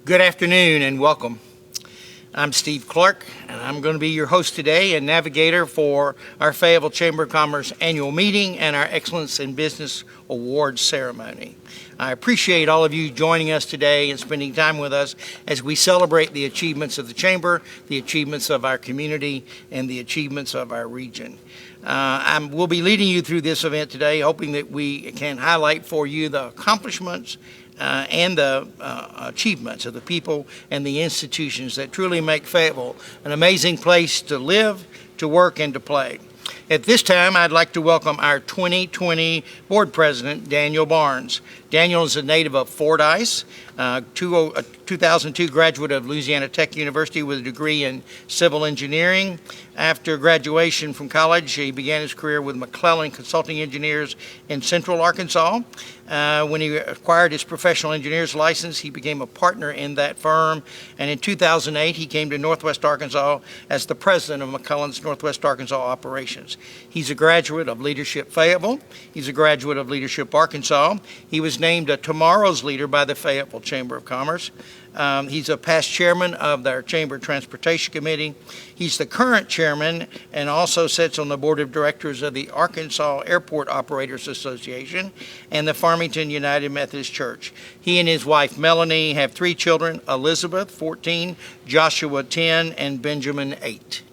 Good afternoon and welcome. I'm Steve Clark, and I'm going to be your host today and navigator for our Fayetteville Chamber of Commerce annual meeting and our Excellence in Business Awards ceremony. I appreciate all of you joining us today and spending time with us as we celebrate the achievements of the Chamber, the achievements of our community, and the achievements of our region. We'll be leading you through this event today, hoping that we can highlight for you the accomplishments and the achievements of the people and the institutions that truly make Fayetteville an amazing place to live, to work, and to play. At this time, I'd like to welcome our 2020 Board President, Daniel Barnes. Daniel is a native of Fordyce, 2002 graduate of Louisiana Tech University with a degree in civil engineering. After graduation from college, he began his career with McClellan Consulting Engineers in Central Arkansas. When he acquired his professional engineer's license, he became a partner in that firm. And in 2008, he came to Northwest Arkansas as the president of McClellan's Northwest Arkansas operations. He's a graduate of Leadership Fayetteville. He's a graduate of Leadership Arkansas. He was named a Tomorrow's Leader by the Fayetteville Chamber of Commerce. He's a past chairman of our Chamber Transportation Committee. He's the current chairman and also sits on the board of directors of the Arkansas Airport Operators Association and the Farmington United Methodist Church. He and his wife Melanie have 3 children, Elizabeth, 14, Joshua, 10, and Benjamin, 8.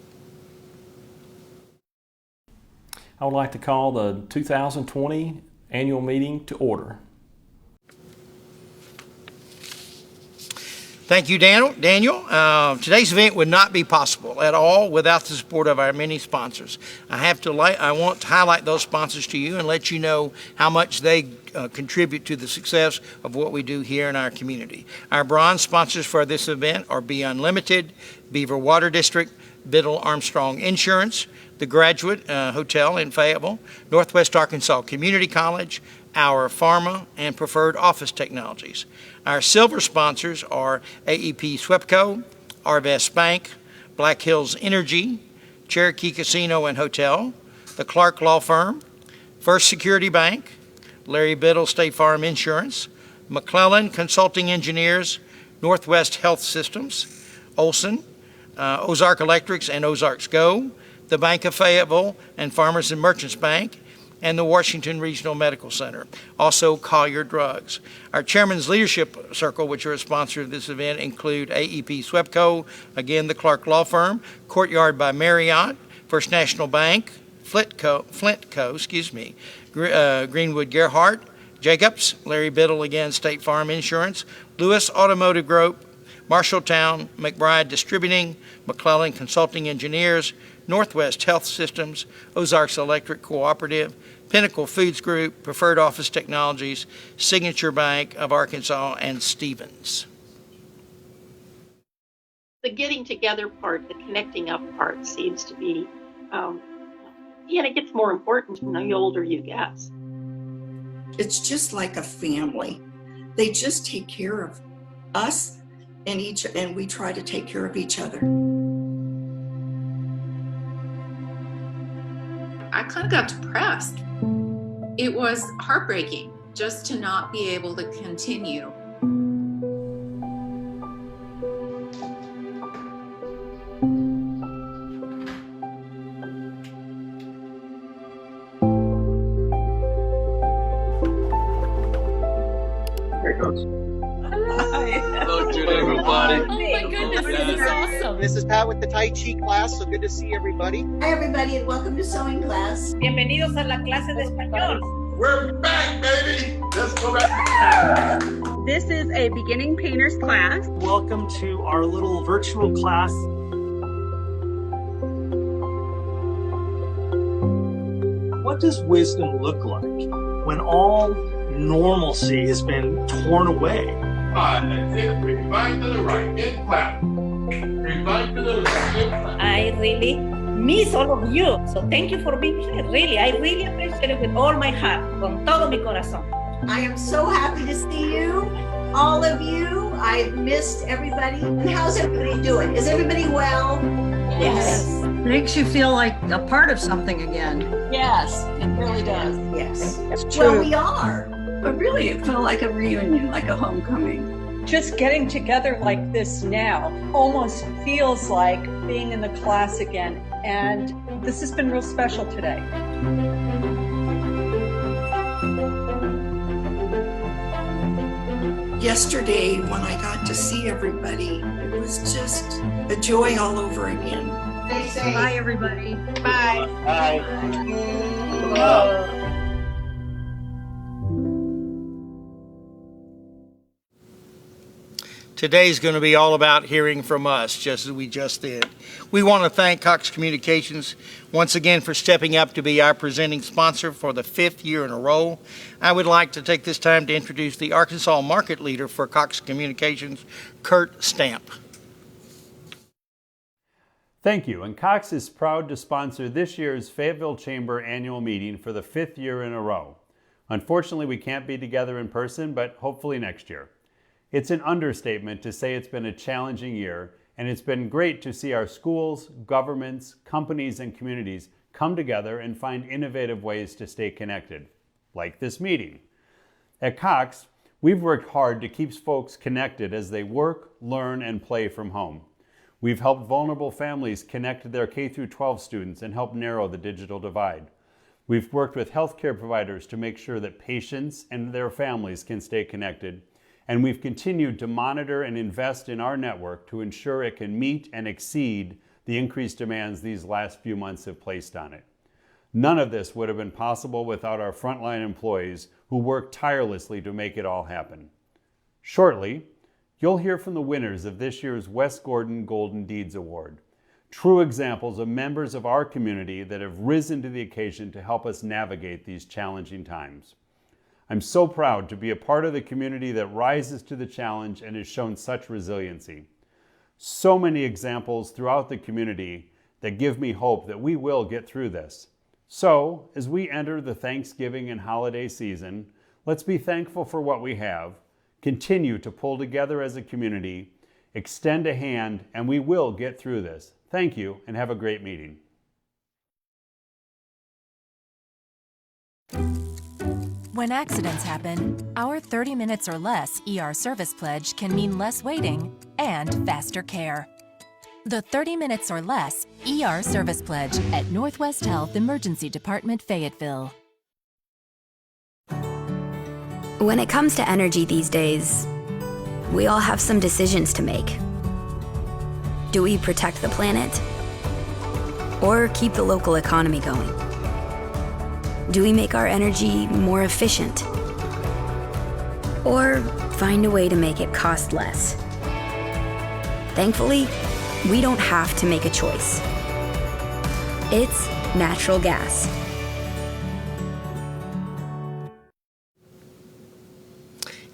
I would like to call the 2020 annual meeting to order. Thank you, Daniel. Today's event would not be possible at all without the support of our many sponsors. I want to highlight those sponsors to you and let you know how much they contribute to the success of what we do here in our community. Our bronze sponsors for this event are Be Unlimited, Beaver Water District, Bittle Armstrong Insurance, the Graduate Hotel in Fayetteville, Northwest Arkansas Community College, Our Pharma, and Preferred Office Technologies. Our silver sponsors are AEP Swepco, Arvest Bank, Black Hills Energy, Cherokee Casino and Hotel, the Clark Law Firm, First Security Bank, Larry Bittle State Farm Insurance, McClellan Consulting Engineers, Northwest Health Systems, Olson, Ozark Electrics and Ozarks Go, the Bank of Fayetteville and Farmers and Merchants Bank, and the Washington Regional Medical Center. Also, Collier Drugs. Our Chairman's Leadership Circle, which are a sponsor of this event, include AEP Swepco, again, the Clark Law Firm, Courtyard by Marriott, First National Bank, Flintco, Greenwood Gerhardt, Jacobs, Larry Bittle, again, State Farm Insurance, Lewis Automotive Group, Marshalltown, McBride Distributing, McClellan Consulting Engineers, Northwest Health Systems, Ozarks Electric Cooperative, Pinnacle Foods Group, Preferred Office Technologies, Signature Bank of Arkansas, and Stevens. The getting together part, the connecting up part seems to be, it gets more important the older you get. It's just like a family. They just take care of us and we try to take care of each other. I kind of got depressed. It was heartbreaking just to not be able to continue. There it goes. Hello to everybody. Oh my goodness, this is awesome. This is Pat with the Tai Chi class, so good to see everybody. Hi everybody and welcome to sewing class. Bienvenidos a la clase de español. We're back, baby. Let's go back. This is a beginning painters class. Welcome to our little virtual class. What does wisdom look like when all normalcy has been torn away? Rewind to the right, in clap. Rewind to the left, in clap. I really miss all of you. So thank you for being here. Really, I really appreciate it with all my heart, con todo mi corazón. I am so happy to see you, all of you. I've missed everybody. And how's everybody doing? Is everybody well? Yes. Makes you feel like a part of something again. Yes, it really does. Yes. It's true. Well, we are. But really, it felt like a reunion, like a homecoming. just getting together like this now almost feels like being in the class again. And this has been real special today. Yesterday, when I got to see everybody, it was just a joy all over again. Stay safe. Bye, everybody. Bye. Today's going to be all about hearing from us, just as we just did. We want to thank Cox Communications once again for stepping up to be our presenting sponsor for the 5th year in a row. I would like to take this time to introduce the Arkansas market leader for Cox Communications, Kurt Stamp. Thank you, and Cox is proud to sponsor this year's Fayetteville Chamber annual meeting for the 5th year in a row. Unfortunately, we can't be together in person, but hopefully next year. It's an understatement to say it's been a challenging year, and it's been great to see our schools, governments, companies, and communities come together and find innovative ways to stay connected, like this meeting. At Cox, we've worked hard to keep folks connected as they work, learn, and play from home. We've helped vulnerable families connect to their K-12 students and help narrow the digital divide. We've worked with healthcare providers to make sure that patients and their families can stay connected. And we've continued to monitor and invest in our network to ensure it can meet and exceed the increased demands these last few months have placed on it. None of this would have been possible without our frontline employees who work tirelessly to make it all happen. Shortly, you'll hear from the winners of this year's West Gordon Golden Deeds Award, true examples of members of our community that have risen to the occasion to help us navigate these challenging times. I'm so proud to be a part of the community that rises to the challenge and has shown such resiliency. So many examples throughout the community that give me hope that we will get through this. So, as we enter the Thanksgiving and holiday season, let's be thankful for what we have, continue to pull together as a community, extend a hand, and we will get through this. Thank you, and have a great meeting. When accidents happen, our 30 minutes or less ER service pledge can mean less waiting and faster care. The 30 minutes or less ER service pledge at Northwest Health Emergency Department, Fayetteville. When it comes to energy these days, we all have some decisions to make. Do we protect the planet or keep the local economy going? Do we make our energy more efficient? Or find a way to make it cost less? Thankfully, we don't have to make a choice. It's natural gas.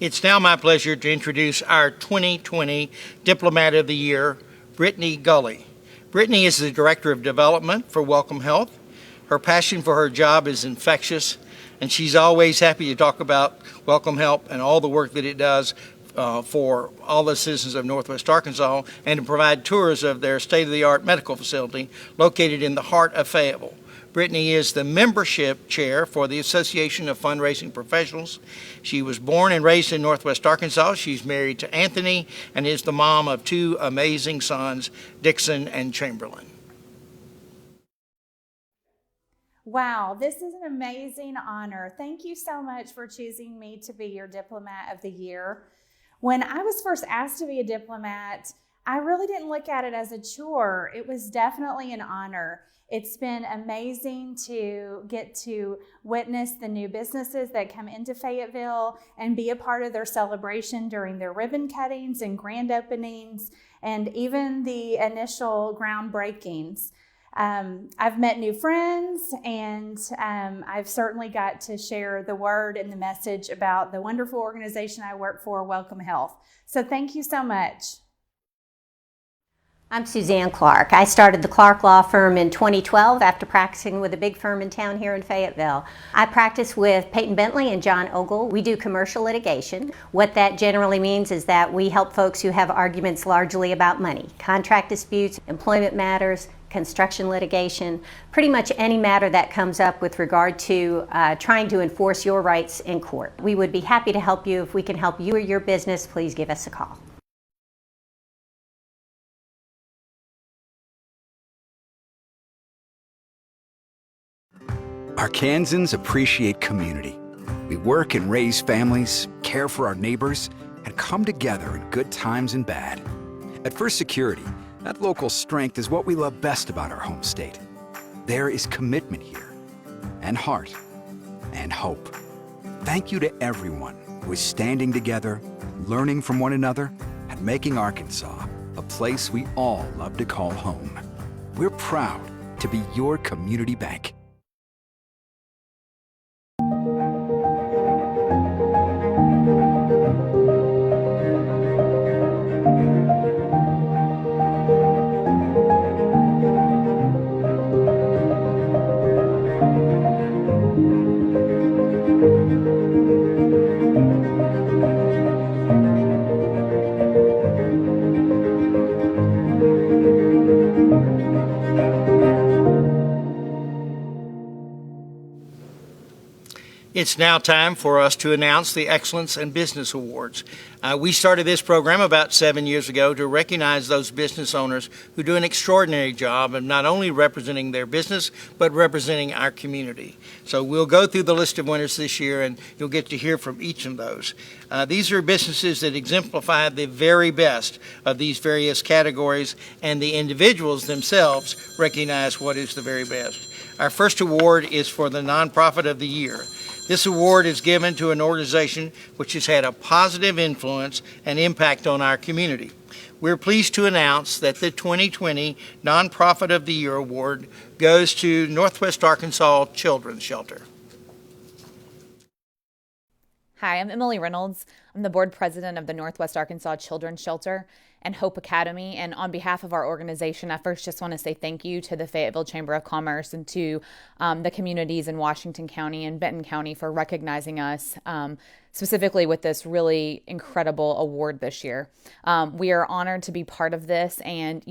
It's now my pleasure to introduce our 2020 Diplomat of the Year, Brittany Gully. Brittany is the Director of Development for Welcome Health. Her passion for her job is infectious, and she's always happy to talk about Welcome Health and all the work that it does for all the citizens of Northwest Arkansas, and to provide tours of their state-of-the-art medical facility located in the heart of Fayetteville. Brittany is the membership chair for the Association of Fundraising Professionals. She was born and raised in Northwest Arkansas. She's married to Anthony and is the mom of 2 amazing sons, Dixon and Chamberlain. Wow, this is an amazing honor. Thank you so much for choosing me to be your Diplomat of the Year. When I was first asked to be a diplomat, I really didn't look at it as a chore. It was definitely an honor. It's been amazing to get to witness the new businesses that come into Fayetteville and be a part of their celebration during their ribbon cuttings and grand openings and even the initial groundbreakings. I've met new friends, and I've certainly got to share the word and the message about the wonderful organization I work for, Welcome Health. So thank you so much. I'm Suzanne Clark. I started the Clark Law Firm in 2012 after practicing with a big firm in town here in Fayetteville. I practice with Peyton Bentley and John Ogle. We do commercial litigation. What that generally means is that we help folks who have arguments largely about money, contract disputes, employment matters, construction litigation, pretty much any matter that comes up with regard to trying to enforce your rights in court. We would be happy to help you. If we can help you or your business, please give us a call. Arkansans appreciate community. We work and raise families, care for our neighbors, and come together in good times and bad. At First Security, that local strength is what we love best about our home state. There is commitment here, and heart, and hope. Thank you to everyone who is standing together, learning from one another, and making Arkansas a place we all love to call home. We're proud to be your community bank. It's now time for us to announce the Excellence in Business Awards. We started this program about 7 years ago to recognize those business owners who do an extraordinary job of not only representing their business, but representing our community. So we'll go through the list of winners this year, and you'll get to hear from each of those. These are businesses that exemplify the very best of these various categories, and the individuals themselves recognize what is the very best. Our first award is for the Nonprofit of the Year. This award is given to an organization which has had a positive influence and impact on our community. We're pleased to announce that the 2020 Nonprofit of the Year Award goes to Northwest Arkansas Children's Shelter. Hi, I'm Emily Reynolds. I'm the board president of the Northwest Arkansas Children's Shelter and Hope Academy. And on behalf of our organization, I first just want to say thank you to the Fayetteville Chamber of Commerce and to the communities in Washington County and Benton County for recognizing us specifically with this really incredible award this year. We are honored to be part of this, and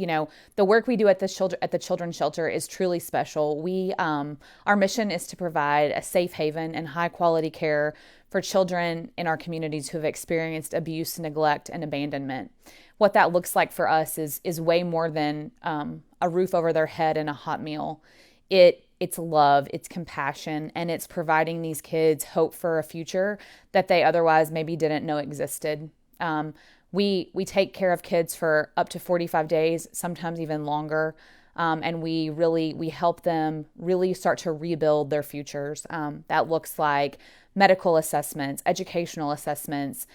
the work we do at the Children's Shelter is truly special. Our mission is to provide a safe haven and high quality care for children in our communities who have experienced abuse, neglect, and abandonment. What that looks like for us is way more than a roof over their head and a hot meal. It's love, it's compassion, and it's providing these kids hope for a future that they otherwise maybe didn't know existed. We take care of kids for up to 45 days, sometimes even longer, and we help them really start to rebuild their futures. That looks like medical assessments, educational assessments.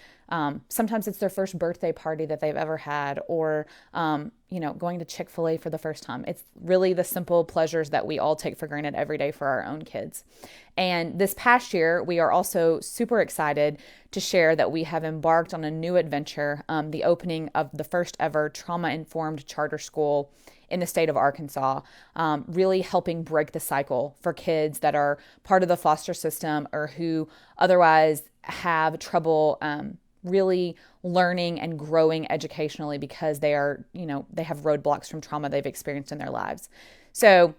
Sometimes it's their first birthday party that they've ever had, or going to Chick-fil-A for the first time. It's really the simple pleasures that we all take for granted every day for our own kids. And this past year, we are also super excited to share that we have embarked on a new adventure, the opening of the first ever trauma-informed charter school in the state of Arkansas, really helping break the cycle for kids that are part of the foster system or who otherwise have trouble really learning and growing educationally because they have roadblocks from trauma they've experienced in their lives. So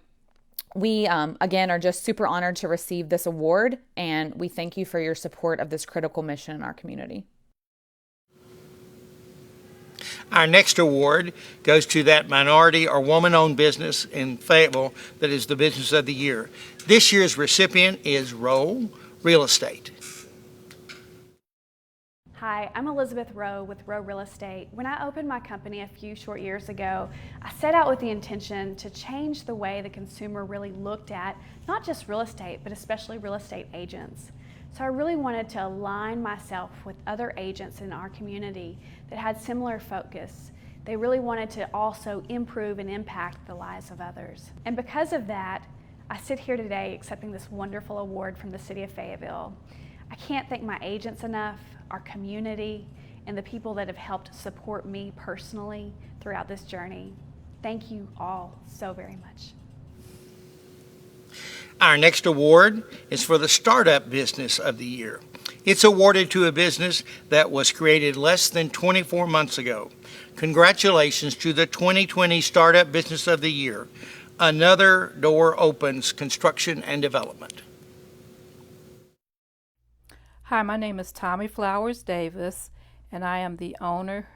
we, again, are just super honored to receive this award, and we thank you for your support of this critical mission in our community. Our next award goes to that minority or woman-owned business in Fayetteville that is the Business of the Year. This year's recipient is Rowe Real Estate. Hi, I'm Elizabeth Rowe with Rowe Real Estate. When I opened my company a few short years ago, I set out with the intention to change the way the consumer really looked at not just real estate, but especially real estate agents. So I really wanted to align myself with other agents in our community that had similar focus. They really wanted to also improve and impact the lives of others. And because of that, I sit here today accepting this wonderful award from the City of Fayetteville. I can't thank my agents enough, our community, and the people that have helped support me personally throughout this journey. Thank you all so very much. Our next award is for the Startup Business of the Year. It's awarded to a business that was created less than 24 months ago. Congratulations to the 2020 Startup Business of the Year. Another Door Opens Construction and Development. Hi, my name is Tommy Flowers Davis, and I am the owner,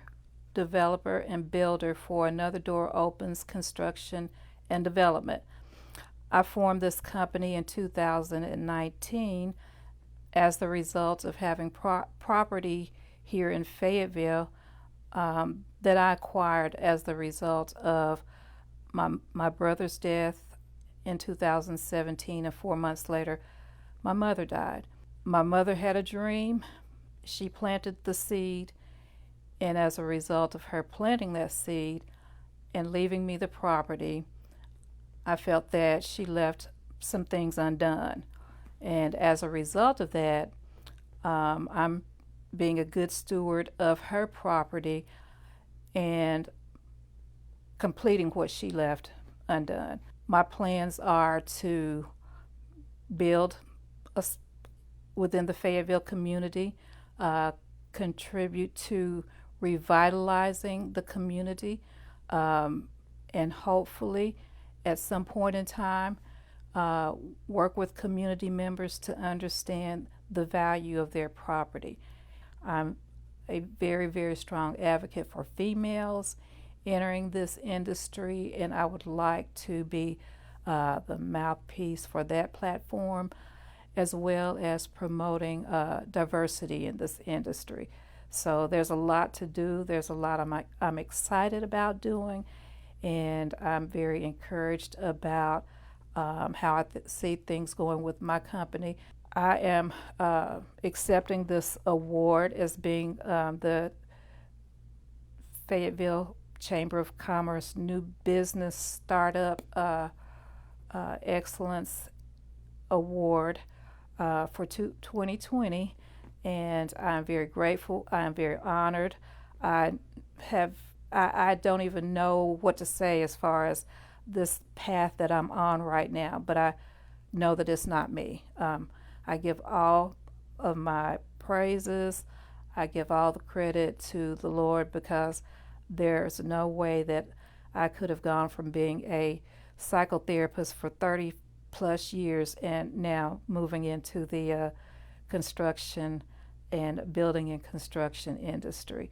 developer, and builder for Another Door Opens Construction and Development. I formed this company in 2019 as the result of having property here in Fayetteville that I acquired as the result of my brother's death in 2017, and 4 months later, my mother died. My mother had a dream. She planted the seed, and as a result of her planting that seed and leaving me the property, I felt that she left some things undone. And as a result of that, I'm being a good steward of her property and completing what she left undone. My plans are to build within the Fayetteville community, contribute to revitalizing the community, and hopefully at some point in time work with community members to understand the value of their property. I'm a very, very strong advocate for females entering this industry, and I would like to be the mouthpiece for that platform, as well as promoting diversity in this industry. So there's a lot to do. There's a lot I'm excited about doing, and I'm very encouraged about how I see things going with my company. I am accepting this award as being the Fayetteville Chamber of Commerce New Business Startup Excellence Award for 2020, and I'm very grateful. I'm very honored. I don't even know what to say as far as this path that I'm on right now, but I know that it's not me. I give all of my praises, I give all the credit to the Lord, because there's no way that I could have gone from being a psychotherapist for 30 plus years and now moving into the construction and building and construction industry.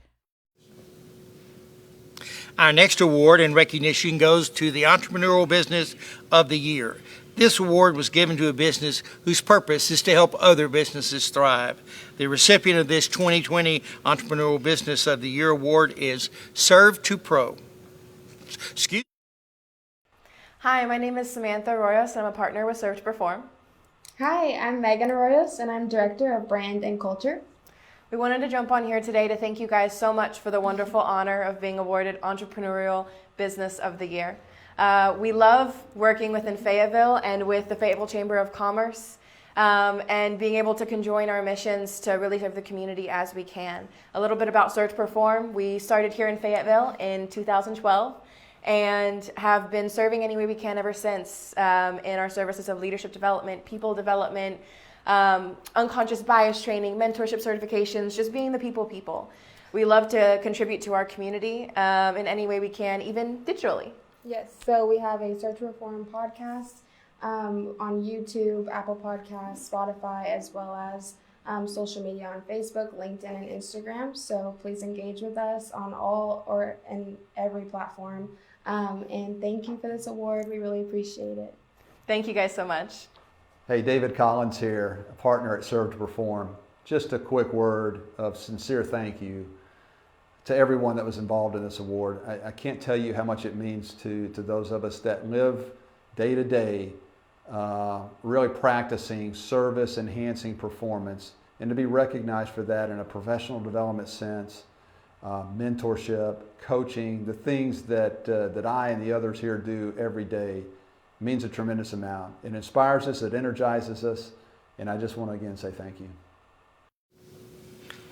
Our next award and recognition goes to the Entrepreneurial Business of the Year. This award was given to a business whose purpose is to help other businesses thrive. The recipient of this 2020 Entrepreneurial Business of the Year award is Serve to Pro. Hi, my name is Samantha Arroyos, and I'm a partner with Serve to Perform. Hi, I'm Megan Arroyos, and I'm Director of Brand and Culture. We wanted to jump on here today to thank you guys so much for the wonderful honor of being awarded Entrepreneurial Business of the Year. We love working within Fayetteville and with the Fayetteville Chamber of Commerce, and being able to conjoin our missions to really serve the community as we can. A little bit about Serve to Perform. We started here in Fayetteville in 2012 and have been serving any way we can ever since in our services of leadership development, people development, unconscious bias training, mentorship certifications, just being the people. We love to contribute to our community in any way we can, even digitally. Yes, so we have a Serve to Perform podcast on YouTube, Apple Podcasts, Spotify, as well as social media on Facebook, LinkedIn, and Instagram. So please engage with us on all and every platform. And thank you for this award. We really appreciate it. Thank you guys so much. Hey, David Collins here, a partner at Serve to Perform. Just a quick word of sincere thank you to everyone that was involved in this award. I can't tell you how much it means to those of us that live day to day, really practicing service enhancing performance, and to be recognized for that in a professional development sense, mentorship, coaching, the things that I and the others here do every day means a tremendous amount. It inspires us, it energizes us, and I just want to again say thank you.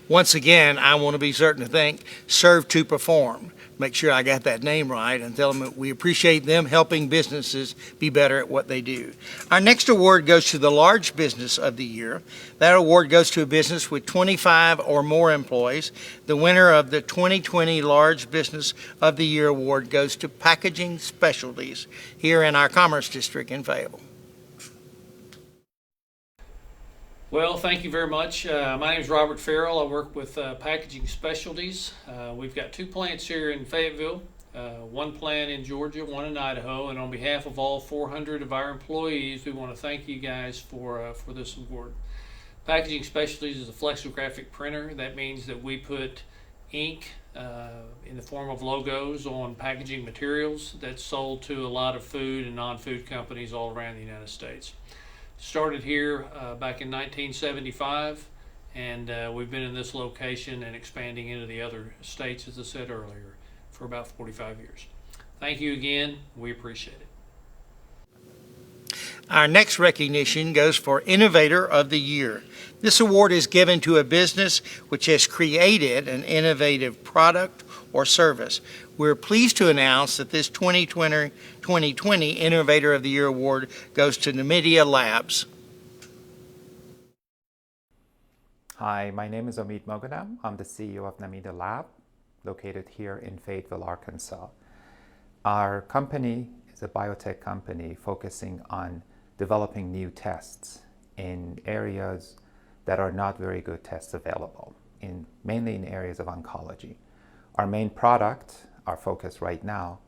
Once again, I want to be certain to thank Serve to Perform. Make sure I got that name right and tell them that we appreciate them helping businesses be better at what they do. Our next award goes to the Large Business of the Year. That award goes to a business with 25 or more employees. The winner of the 2020 Large Business of the Year award goes to Packaging Specialties here in our Commerce District in Fayetteville. Well, thank you very much. My name is Robert Farrell. I work with Packaging Specialties. We've got 2 plants here in Fayetteville, 1 plant in Georgia, 1 in Idaho, and on behalf of all 400 of our employees, we want to thank you guys for this award. Packaging Specialties is a flexographic printer. That means that we put ink in the form of logos on packaging materials that's sold to a lot of food and non-food companies all around the United States. Started here back in 1975, and we've been in this location and expanding into the other states, as I said earlier, for about 45 years. Thank you again. We appreciate it. Our next recognition goes for Innovator of the Year. This award is given to a business which has created an innovative product or service. We're pleased to announce that this 2020 Innovator of the Year award goes to Namida Labs. Hi, my name is Omid Moghadam. I'm the CEO of Namida Lab, located here in Fayetteville, Arkansas. Our company is a biotech company focusing on developing new tests in areas that are not very good tests available, mainly in areas of oncology. Our main product, our focus right now,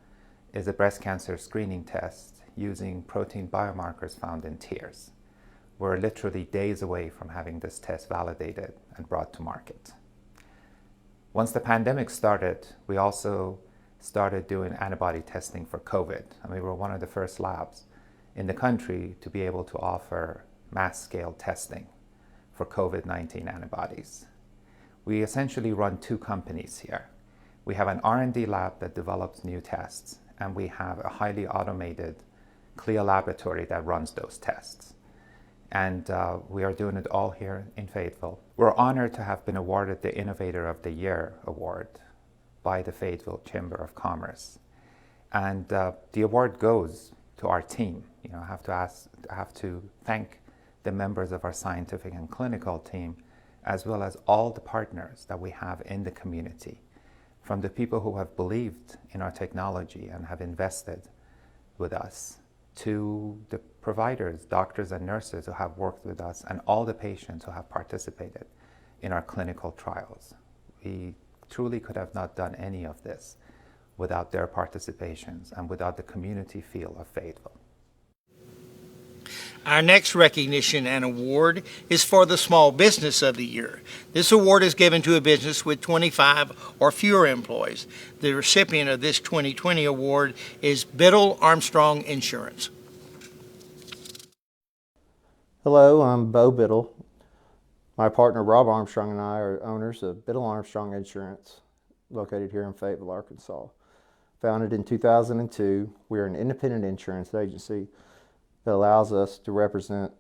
is a breast cancer screening test using protein biomarkers found in tears. We're literally days away from having this test validated and brought to market. Once the pandemic started, we also started doing antibody testing for COVID. And we were one of the first labs in the country to be able to offer mass scale testing for COVID-19 antibodies. We essentially run 2 companies here. We have an R&D lab that develops new tests, and we have a highly automated CLIA laboratory that runs those tests. And we are doing it all here in Fayetteville. We're honored to have been awarded the Innovator of the Year award by the Fayetteville Chamber of Commerce. And the award goes to our team. I have to thank the members of our scientific and clinical team, as well as all the partners that we have in the community, from the people who have believed in our technology and have invested with us, to the providers, doctors and nurses who have worked with us, and all the patients who have participated in our clinical trials. We truly could have not done any of this without their participations and without the community feel of Fayetteville. Our next recognition and award is for the Small Business of the Year. This award is given to a business with 25 or fewer employees. The recipient of this 2020 award is Bittle Armstrong Insurance. Hello, I'm Bo Bittle. My partner Rob Armstrong and I are owners of Bittle Armstrong Insurance, located here in Fayetteville, Arkansas. Founded in 2002, we are an independent insurance agency that allows us to represent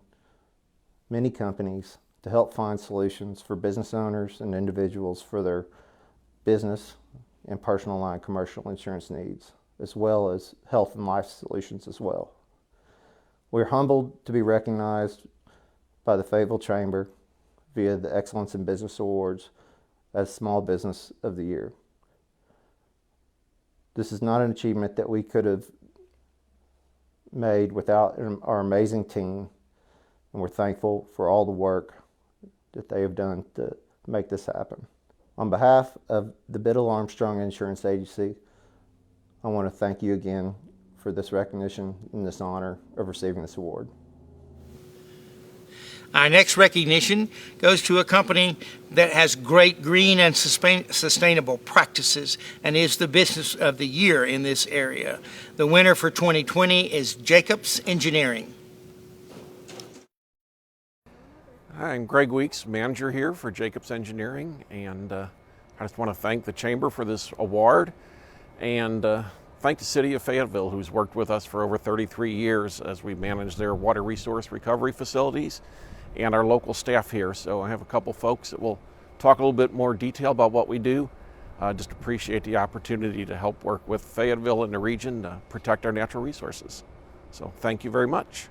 many companies to help find solutions for business owners and individuals for their business and personal line commercial insurance needs, as well as health and life solutions as well. We're humbled to be recognized by the Fayetteville Chamber via the Excellence in Business Awards as Small Business of the Year. This is not an achievement that we could have made without our amazing team, and we're thankful for all the work that they have done to make this happen. On behalf of the Bittle Armstrong Insurance Agency, I want to thank you again for this recognition and this honor of receiving this award. Our next recognition goes to a company that has great green and sustainable practices and is the Business of the Year in this area. The winner for 2020 is Jacobs Engineering. Hi, I'm Greg Weeks, manager here for Jacobs Engineering, and I just want to thank the Chamber for this award and thank the City of Fayetteville, who's worked with us for over 33 years as we manage their water resource recovery facilities, and our local staff here. So I have a couple folks that will talk a little bit more detail about what we do. Just appreciate the opportunity to help work with Fayetteville and the region to protect our natural resources. So thank you very much.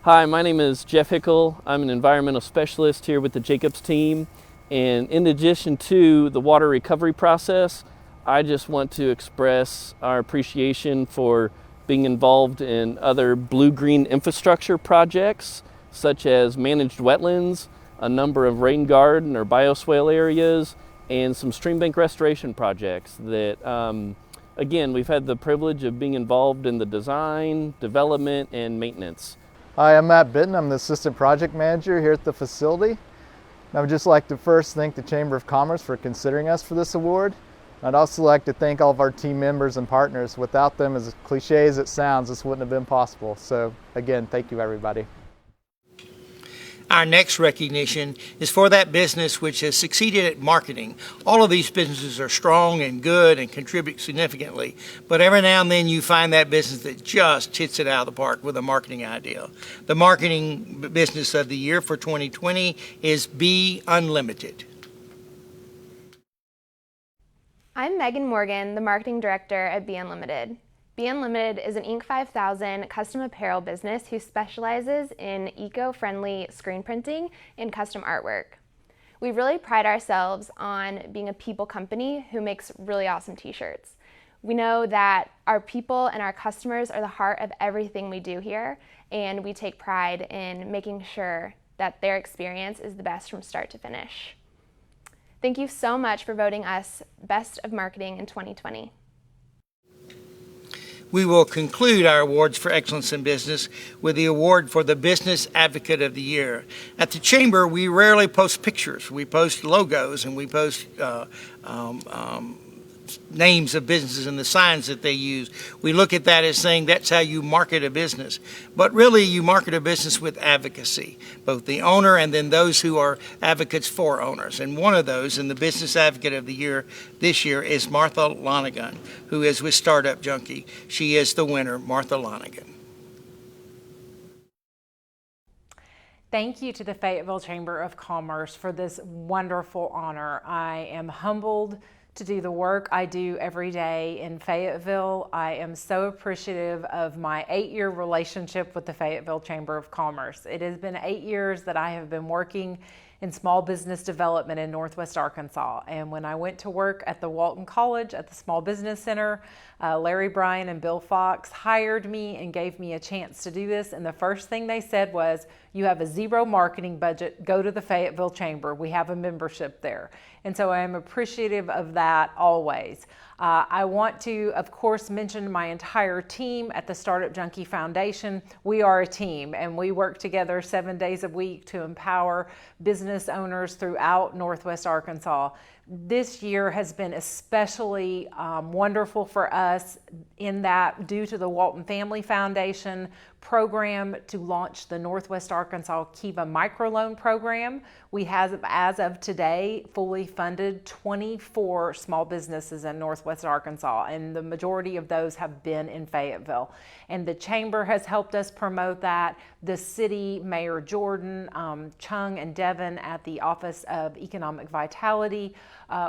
Hi, my name is Jeff Hickel. I'm an environmental specialist here with the Jacobs team. And in addition to the water recovery process, I just want to express our appreciation for being involved in other blue-green infrastructure projects, such as managed wetlands, a number of rain garden or bioswale areas, and some stream bank restoration projects that, again, we've had the privilege of being involved in the design, development, and maintenance. Hi, I'm Matt Bitton. I'm the Assistant Project Manager here at the facility. And I would just like to first thank the Chamber of Commerce for considering us for this award. I'd also like to thank all of our team members and partners. Without them, as cliche as it sounds, this wouldn't have been possible. So again, thank you everybody. Our next recognition is for that business which has succeeded at marketing. All of these businesses are strong and good and contribute significantly, but every now and then you find that business that just hits it out of the park with a marketing idea. The marketing business of the year for 2020 is Be Unlimited. I'm Megan Morgan, the Marketing Director at Be Unlimited. Be Unlimited is an Inc. 5000 custom apparel business who specializes in eco-friendly screen printing and custom artwork. We really pride ourselves on being a people company who makes really awesome t-shirts. We know that our people and our customers are the heart of everything we do here, and we take pride in making sure that their experience is the best from start to finish. Thank you so much for voting us Best of Marketing in 2020. We will conclude our awards for excellence in business with the award for the Business Advocate of the Year. At the Chamber, we rarely post pictures. We post logos and we post names of businesses and the signs that they use. We look at that as saying that's how you market a business. But really, you market a business with advocacy, both the owner and then those who are advocates for owners. And one of those, in the Business Advocate of the Year this year, is Martha Londagin, who is with Startup Junkie. She is the winner, Martha Londagin. Thank you to the Fayetteville Chamber of Commerce for this wonderful honor. I am humbled to do the work I do every day in Fayetteville. I am so appreciative of my 8-year relationship with the Fayetteville Chamber of Commerce. It has been 8 years that I have been working in small business development in Northwest Arkansas. And when I went to work at the Walton College at the Small Business Center, Larry Bryan and Bill Fox hired me and gave me a chance to do this. And the first thing they said was, you have a zero marketing budget, go to the Fayetteville Chamber. We have a membership there. And so I am appreciative of that always. I want to, of course, mention my entire team at the Startup Junkie Foundation. We are a team and we work together 7 days a week to empower business owners throughout Northwest Arkansas. This year has been especially wonderful for us in that, due to the Walton Family Foundation program to launch the Northwest Arkansas Kiva Microloan Program, we have, as of today, fully funded 24 small businesses in Northwest Arkansas, and the majority of those have been in Fayetteville. And the Chamber has helped us promote that. The city, Mayor Jordan, Chung, and Devin at the Office of Economic Vitality.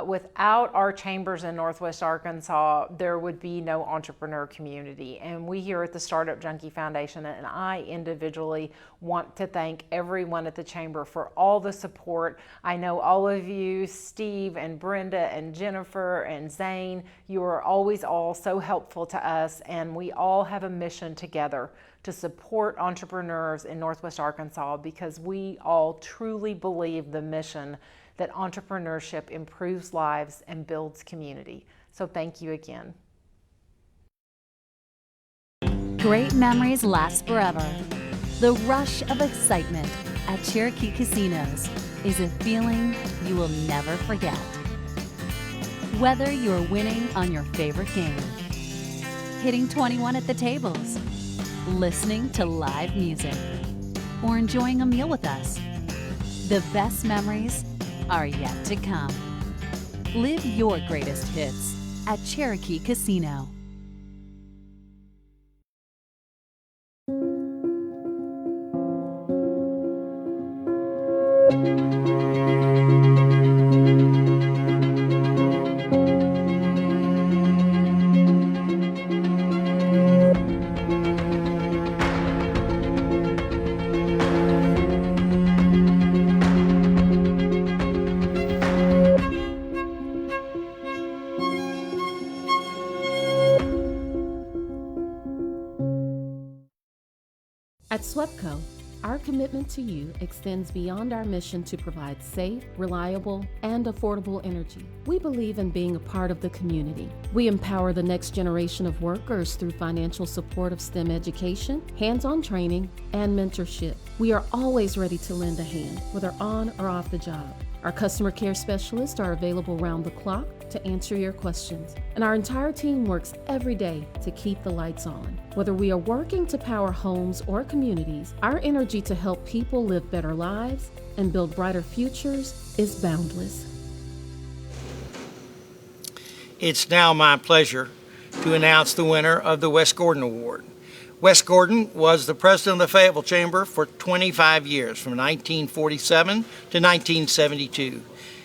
Without our chambers in Northwest Arkansas, there would be no entrepreneur community. And we here at the Startup Junkie Foundation, and I individually, want to thank everyone at the Chamber for all the support. I know all of you, Steve and Brenda and Jennifer and Zane, you are always all so helpful to us, and we all have a mission together to support entrepreneurs in Northwest Arkansas, because we all truly believe the mission that entrepreneurship improves lives and builds community. So thank you again. Great memories last forever. The rush of excitement at Cherokee Casinos is a feeling you will never forget. Whether you're winning on your favorite game, hitting 21 at the tables, listening to live music, or enjoying a meal with us, the best memories are yet to come. Live your greatest hits at Cherokee Casino. At SWEPCO, our commitment to you extends beyond our mission to provide safe, reliable, and affordable energy. We believe in being a part of the community. We empower the next generation of workers through financial support of STEM education, hands-on training, and mentorship. We are always ready to lend a hand, whether on or off the job. Our customer care specialists are available round the clock to answer your questions, and our entire team works every day to keep the lights on. Whether we are working to power homes or communities, our energy to help people live better lives and build brighter futures is boundless. It's now my pleasure to announce the winner of the Wes Gordon Award. Wes Gordon was the president of the Fayetteville Chamber for 25 years, from 1947 to 1972.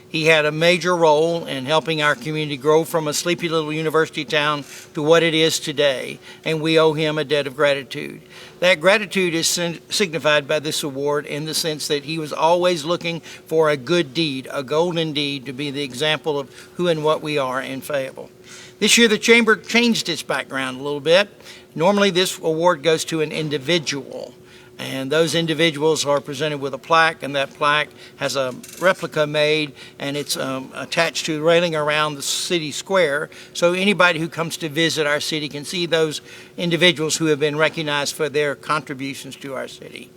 He had a major role in helping our community grow from a sleepy little university town to what it is today, and we owe him a debt of gratitude. That gratitude is signified by this award in the sense that he was always looking for a good deed, a golden deed, to be the example of who and what we are in Fayetteville. This year the Chamber changed its background a little bit. Normally this award goes to an individual, and those individuals are presented with a plaque, and that plaque has a replica made, and it's attached to the railing around the city square, so anybody who comes to visit our city can see those individuals who have been recognized for their contributions to our city.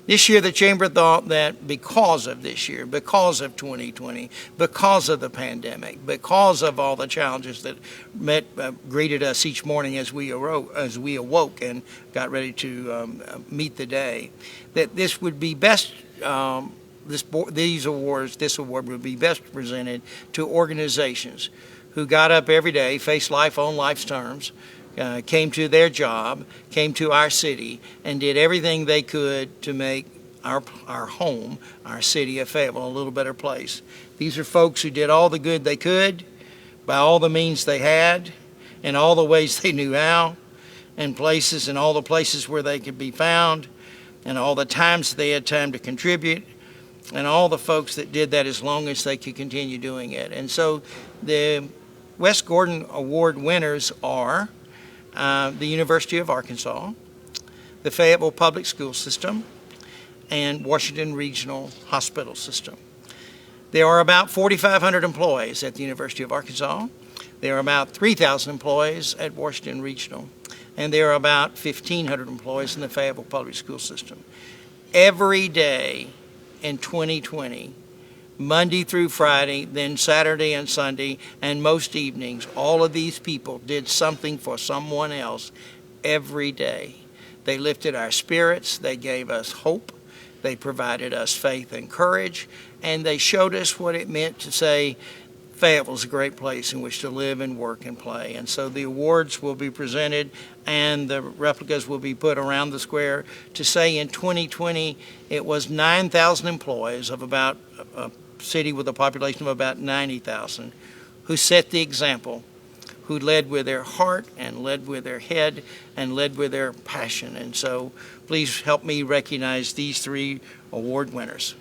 This year the Chamber thought that because of this year, because of 2020, because of the pandemic, because of all the challenges that greeted us each morning as we awoke and got ready to meet the day, that this would be best, this award would be best presented to organizations who got up every day, faced life on life's terms, came to their job, came to our city, and did everything they could to make our home, our city of Fayetteville, a little better place. These are folks who did all the good they could, by all the means they had, in all the ways they knew how, and places, and all the places where they could be found, and all the times they had time to contribute, and all the folks that did that as long as they could continue doing it. And so the Wes Gordon Award winners are the University of Arkansas, the Fayetteville Public School System, and Washington Regional Hospital System. There are about 4,500 employees at the University of Arkansas. There are about 3,000 employees at Washington Regional, and there are about 1,500 employees in the Fayetteville Public School System. Every day in 2020, Monday through Friday, then Saturday and Sunday, and most evenings, all of these people did something for someone else every day. They lifted our spirits, they gave us hope, they provided us faith and courage, and they showed us what it meant to say, Fayetteville's a great place in which to live and work and play. And so the awards will be presented and the replicas will be put around the square to say in 2020 it was 9,000 employees of about a city with a population of about 90,000 who set the example, who led with their heart and led with their head and led with their passion. And so please help me recognize these three award winners.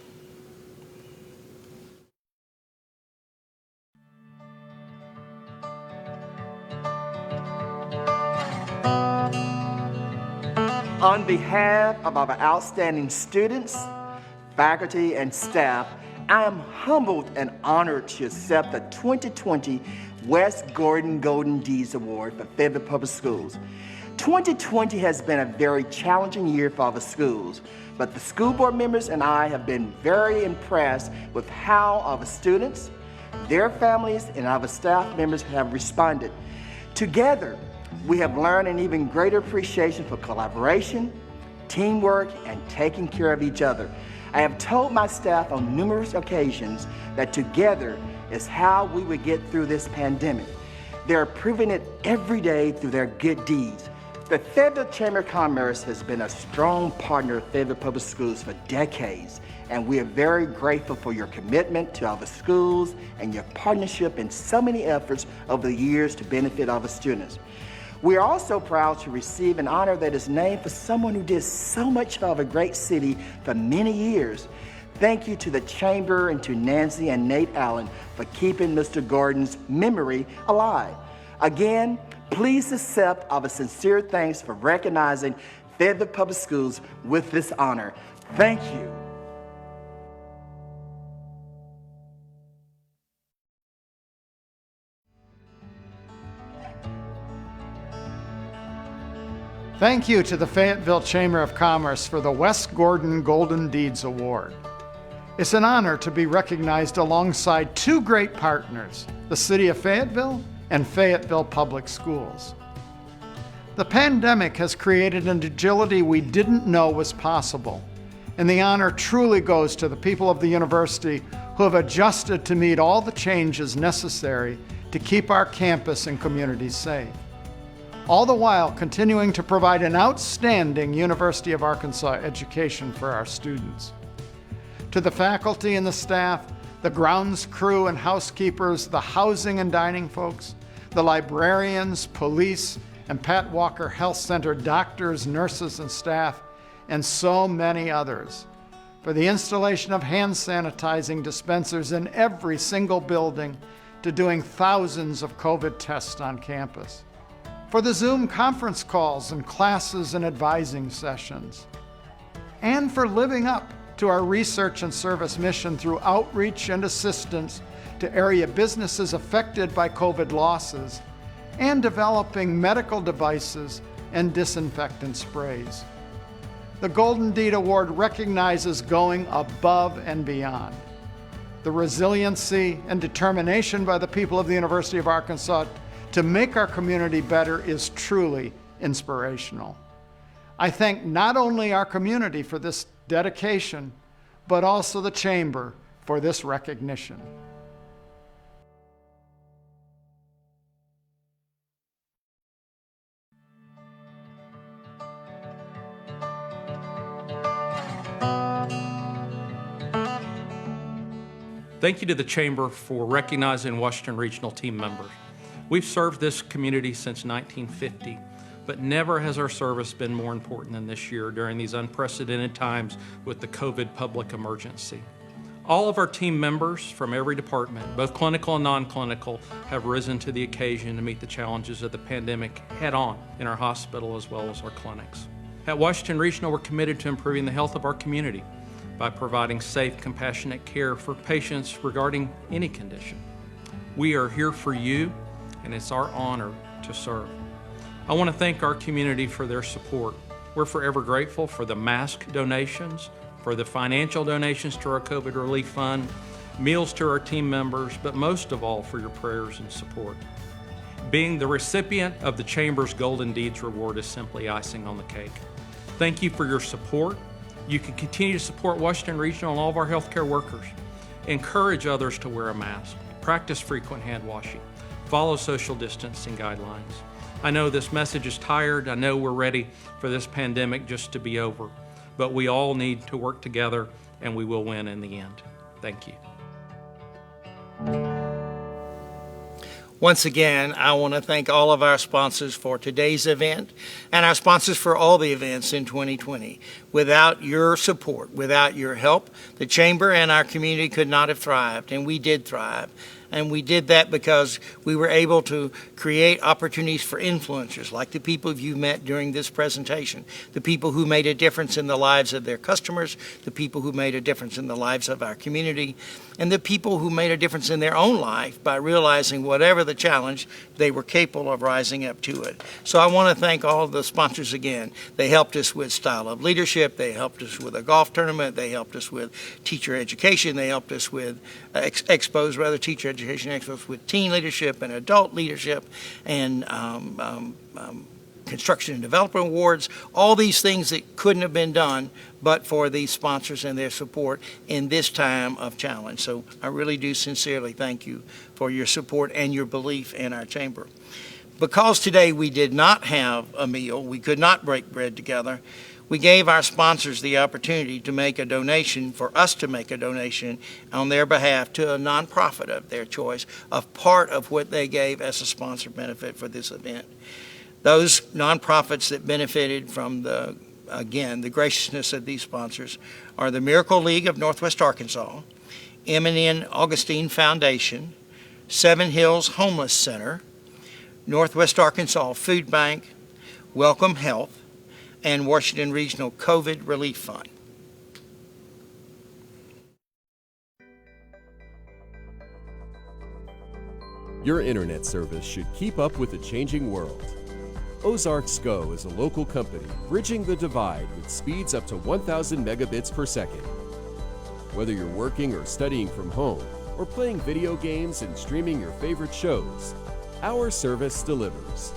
On behalf of our outstanding students, faculty, and staff, I am humbled and honored to accept the 2020 Wes Gordon Golden Deeds Award for Fayetteville Public Schools. 2020 has been a very challenging year for our schools, but the school board members and I have been very impressed with how our students, their families, and our staff members have responded. Together, we have learned an even greater appreciation for collaboration, teamwork, and taking care of each other. I have told my staff on numerous occasions that together is how we would get through this pandemic. They are proving it every day through their good deeds. The Fayetteville Chamber of Commerce has been a strong partner of Fayetteville Public Schools for decades, and we are very grateful for your commitment to our schools and your partnership in so many efforts over the years to benefit our students. We are also proud to receive an honor that is named for someone who did so much for our great city for many years. Thank you to the Chamber and to Nancy and Nate Allen for keeping Mr. Gordon's memory alive. Again, please accept our sincere thanks for recognizing Fayetteville Public Schools with this honor. Thank you. Thank you to the Fayetteville Chamber of Commerce for the West Gordon Golden Deeds Award. It's an honor to be recognized alongside two great partners, the City of Fayetteville and Fayetteville Public Schools. The pandemic has created an agility we didn't know was possible, and the honor truly goes to the people of the university who have adjusted to meet all the changes necessary to keep our campus and communities safe, all the while continuing to provide an outstanding University of Arkansas education for our students. To the faculty and the staff, the grounds crew and housekeepers, the housing and dining folks, the librarians, police, and Pat Walker Health Center doctors, nurses, and staff, and so many others, for the installation of hand sanitizing dispensers in every single building, to doing thousands of COVID tests on campus, for the Zoom conference calls and classes and advising sessions, and for living up to our research and service mission through outreach and assistance to area businesses affected by COVID losses, and developing medical devices and disinfectant sprays. The Golden Deed Award recognizes going above and beyond. The resiliency and determination by the people of the University of Arkansas to make our community better is truly inspirational. I thank not only our community for this dedication, but also the Chamber for this recognition. Thank you to the Chamber for recognizing Washington Regional team members. We've served this community since 1950, but never has our service been more important than this year during these unprecedented times with the COVID public emergency. All of our team members from every department, both clinical and non-clinical, have risen to the occasion to meet the challenges of the pandemic head-on in our hospital as well as our clinics. At Washington Regional, we're committed to improving the health of our community by providing safe, compassionate care for patients regarding any condition. We are here for you, and it's our honor to serve. I want to thank our community for their support. We're forever grateful for the mask donations, for the financial donations to our COVID relief fund, meals to our team members, but most of all for your prayers and support. Being the recipient of the Chamber's Golden Deeds Reward is simply icing on the cake. Thank you for your support. You can continue to support Washington Regional and all of our healthcare workers. Encourage others to wear a mask. Practice frequent hand washing. Follow social distancing guidelines. I know this message is tired. I know we're ready for this pandemic just to be over, but we all need to work together and we will win in the end. Thank you. Once again, I want to thank all of our sponsors for today's event and our sponsors for all the events in 2020. Without your support, without your help, the Chamber and our community could not have thrived, and we did thrive. And we did that because we were able to create opportunities for influencers like the people you met during this presentation, the people who made a difference in the lives of their customers, the people who made a difference in the lives of our community, and the people who made a difference in their own life by realizing whatever the challenge, they were capable of rising up to it. So I want to thank all of the sponsors again. They helped us with Style of Leadership, they helped us with a golf tournament, they helped us with teacher education, they helped us with teacher education expos with teen leadership and adult leadership and construction and development awards, all these things that couldn't have been done but for these sponsors and their support in this time of challenge. So I really do sincerely thank you for your support and your belief in our chamber. Because today we did not have a meal, we could not break bread together, we gave our sponsors the opportunity to make a donation, for us to make a donation on their behalf to a nonprofit of their choice, of part of what they gave as a sponsor benefit for this event. Those nonprofits that benefited from the graciousness of these sponsors are the Miracle League of Northwest Arkansas, M&N Augustine Foundation, Seven Hills Homeless Center, Northwest Arkansas Food Bank, Welcome Health, and Washington Regional COVID Relief Fund. Your internet service should keep up with the changing world. Ozarks Go is a local company bridging the divide with speeds up to 1,000 megabits per second. Whether you're working or studying from home, or playing video games and streaming your favorite shows, our service delivers.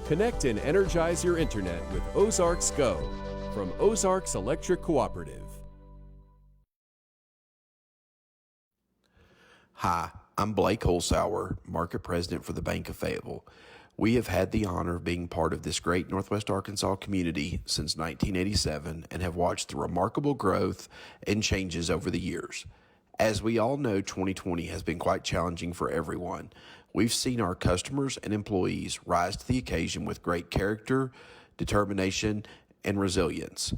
Connect and energize your internet with Ozarks Go from Ozarks Electric Cooperative. Hi, I'm Blake Holzauer, Market President for the Bank of Fayetteville. We have had the honor of being part of this great Northwest Arkansas community since 1987 and have watched the remarkable growth and changes over the years. As we all know, 2020 has been quite challenging for everyone. We've seen our customers and employees rise to the occasion with great character, determination, and resilience.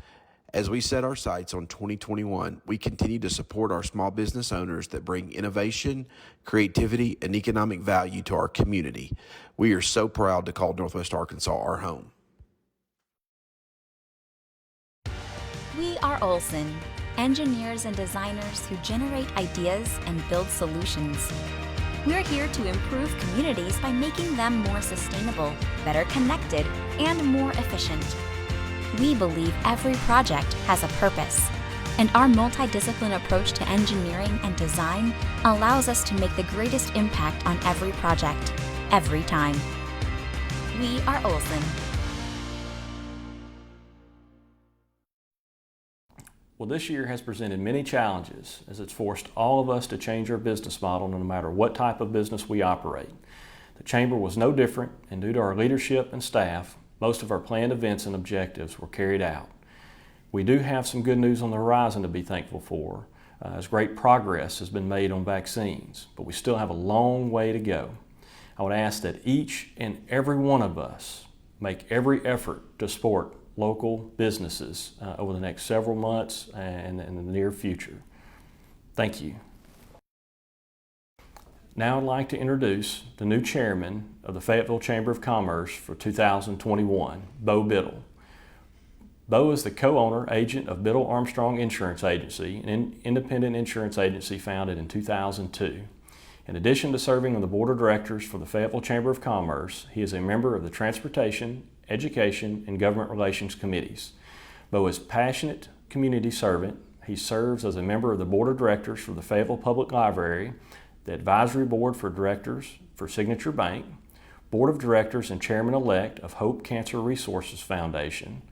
As we set our sights on 2021, we continue to support our small business owners that bring innovation, creativity, and economic value to our community. We are so proud to call Northwest Arkansas our home. We are Olson, engineers and designers who generate ideas and build solutions. We're here to improve communities by making them more sustainable, better connected, and more efficient. We believe every project has a purpose, and our multidisciplinary approach to engineering and design allows us to make the greatest impact on every project, every time. We are Olson. Well, this year has presented many challenges as it's forced all of us to change our business model no matter what type of business we operate. The Chamber was no different, and due to our leadership and staff, most of our planned events and objectives were carried out. We do have some good news on the horizon to be thankful for, as great progress has been made on vaccines, but we still have a long way to go. I would ask that each and every one of us make every effort to support local businesses over the next several months and in the near future. Thank you. Now I'd like to introduce the new chairman of the Fayetteville Chamber of Commerce for 2021, Bo Bittle. Bo is the co-owner agent of Bittle Armstrong Insurance Agency, an independent insurance agency founded in 2002. In addition to serving on the board of directors for the Fayetteville Chamber of Commerce, he is a member of the Transportation, Education, and Government Relations Committees. Bo is a passionate community servant. He serves as a member of the board of directors for the Fayetteville Public Library, the advisory board for directors for Signature Bank, board of directors and chairman-elect of Hope Cancer Resources Foundation,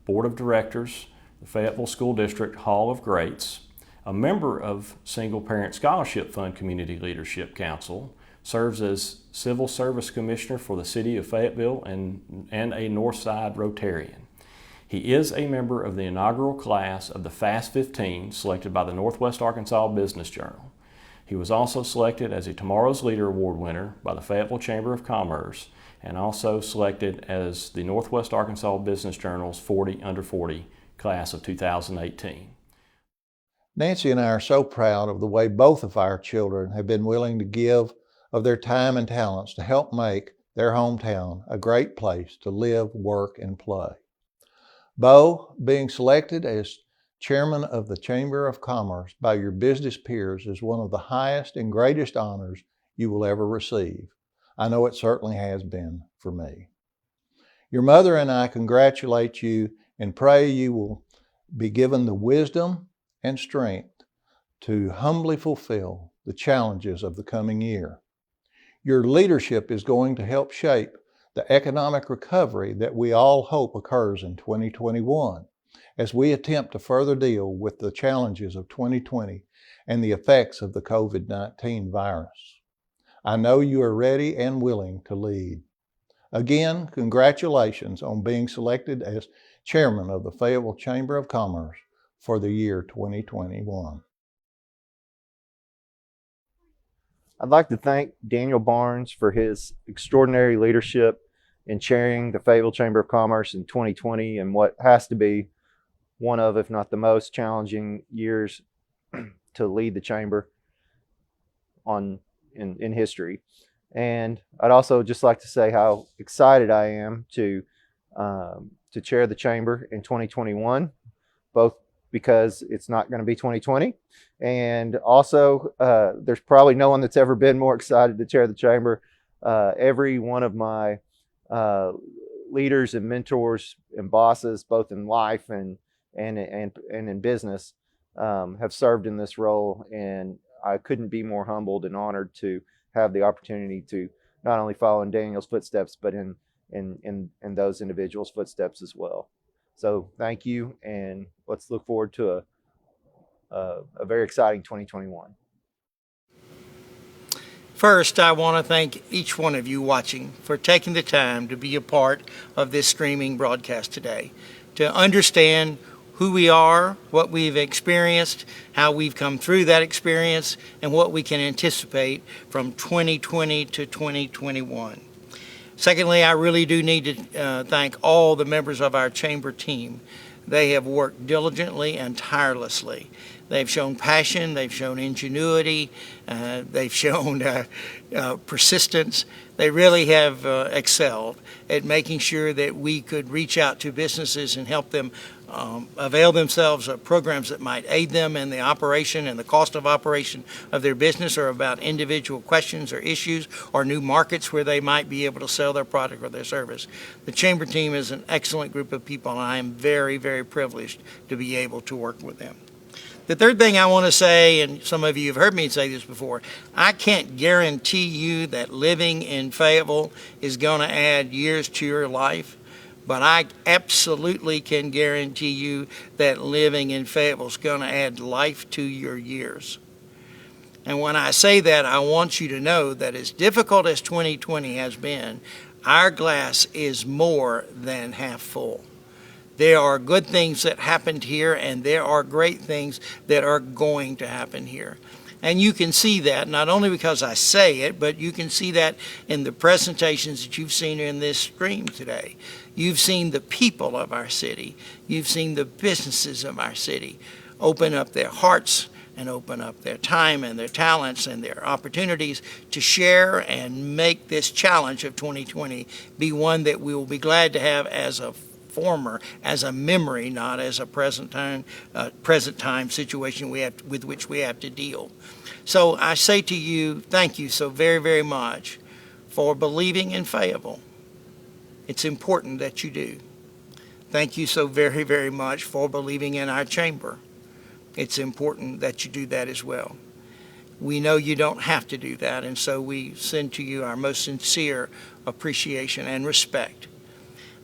board of directors, the Fayetteville School District Hall of Greats, a member of Single Parent Scholarship Fund Community Leadership Council, serves as Civil Service Commissioner for the City of Fayetteville and a Northside Rotarian. He is a member of the inaugural class of the Fast 15 selected by the Northwest Arkansas Business Journal. He was also selected as a Tomorrow's Leader Award winner by the Fayetteville Chamber of Commerce and also selected as the Northwest Arkansas Business Journal's 40 Under 40 class of 2018. Nancy and I are so proud of the way both of our children have been willing to give of their time and talents to help make their hometown a great place to live, work, and play. Bo, being selected as Chairman of the Chamber of Commerce by your business peers is one of the highest and greatest honors you will ever receive. I know it certainly has been for me. Your mother and I congratulate you and pray you will be given the wisdom and strength to humbly fulfill the challenges of the coming year. Your leadership is going to help shape the economic recovery that we all hope occurs in 2021 as we attempt to further deal with the challenges of 2020 and the effects of the COVID-19 virus. I know you are ready and willing to lead. Again, congratulations on being selected as Chairman of the Fayetteville Chamber of Commerce for the year 2021. I'd like to thank Daniel Barnes for his extraordinary leadership in chairing the Fayetteville Chamber of Commerce in 2020 and what has to be one of, if not the most challenging years to lead the chamber in history. And I'd also just like to say how excited I am to to chair the chamber in 2021, both because it's not going to be 2020, and also there's probably no one that's ever been more excited to chair the chamber. Every one of my leaders and mentors and bosses, both in life and in business, have served in this role, and I couldn't be more humbled and honored to have the opportunity to not only follow in Daniel's footsteps, but in those individuals' footsteps as well. So thank you, and let's look forward to a very exciting 2021. First, I want to thank each one of you watching for taking the time to be a part of this streaming broadcast today, to understand who we are, what we've experienced, how we've come through that experience, and what we can anticipate from 2020 to 2021. Secondly, I really do need to thank all the members of our chamber team. They have worked diligently and tirelessly. They've shown passion, they've shown ingenuity, they've shown persistence. They really have excelled at making sure that we could reach out to businesses and help them avail themselves of programs that might aid them in the operation and the cost of operation of their business, or about individual questions or issues or new markets where they might be able to sell their product or their service. The chamber team is an excellent group of people, and I am very, very privileged to be able to work with them. The third thing I want to say, and some of you have heard me say this before, I can't guarantee you that living in Fayetteville is going to add years to your life, but I absolutely can guarantee you that living in Fayetteville is going to add life to your years. And when I say that, I want you to know that as difficult as 2020 has been, our glass is more than half full. There are good things that happened here, and there are great things that are going to happen here. And you can see that not only because I say it, but you can see that in the presentations that you've seen in this stream today. You've seen the people of our city. You've seen the businesses of our city open up their hearts and open up their time and their talents and their opportunities to share and make this challenge of 2020 be one that we will be glad to have as a as a memory, not as a present time situation with which we have to deal. So I say to you, thank you so very, very much for believing in Fayetteville. It's important that you do. Thank you so very, very much for believing in our chamber. It's important that you do that as well. We know you don't have to do that, and so we send to you our most sincere appreciation and respect.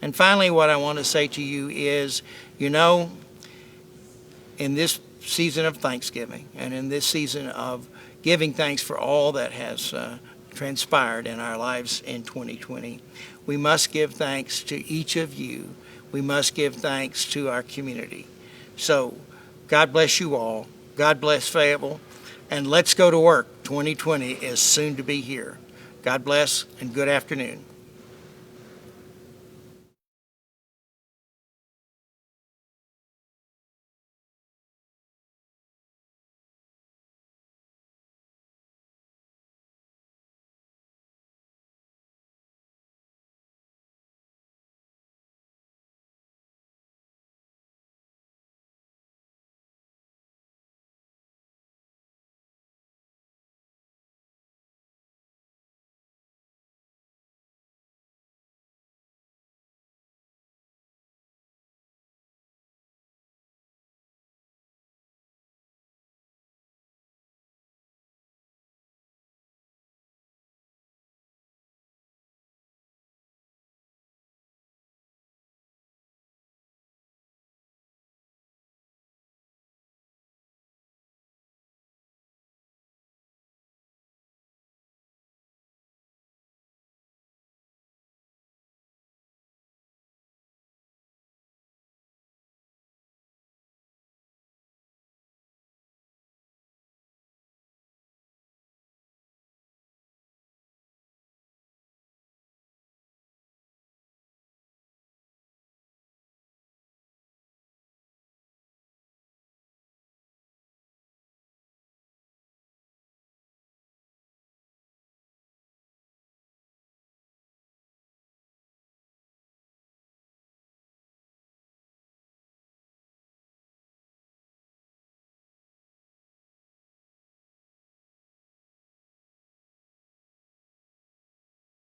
And finally, what I want to say to you is, you know, in this season of Thanksgiving and in this season of giving thanks for all that has transpired in our lives in 2020, we must give thanks to each of you. We must give thanks to our community. So God bless you all. God bless Fayetteville. And let's go to work. 2020 is soon to be here. God bless and good afternoon.